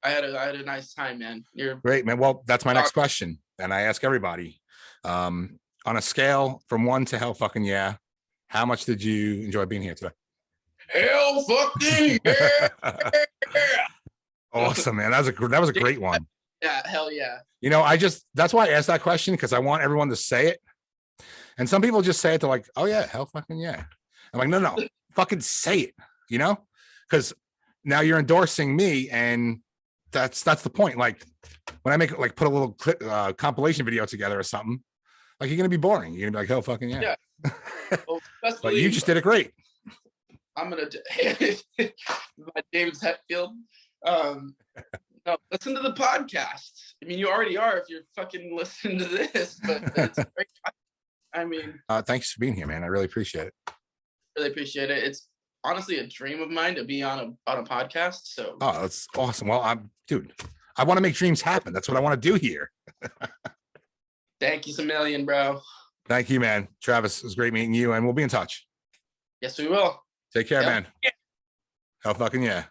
I had a nice time, man. You're great, man. Well, that's my next question. And I ask everybody, on a scale from 1 to hell fucking yeah, how much did you enjoy being here today? Hell fucking yeah. Awesome, man. That was a great one. Yeah, hell yeah. That's why I asked that question, because I want everyone to say it. And some people just say it, they're like, oh yeah, hell fucking yeah. I'm like, no, fucking say it, because now you're endorsing me, and that's the point. Like when I put a little compilation video together or something, like you're gonna be boring. You're gonna be like, hell fucking yeah. Well, but you just did it great. I'm gonna my James Hetfield. No, listen to the podcast. I mean, you already are if you're fucking listening to this, but it's great. I mean, thanks for being here, man. I really appreciate it. Really appreciate it. It's honestly a dream of mine to be on a podcast. So that's awesome. Well, I want to make dreams happen. That's what I want to do here. Thank you a million, bro. Thank you, man. Travis, it was great meeting you, and we'll be in touch. Yes, we will. Take care, man. Hell fucking yeah.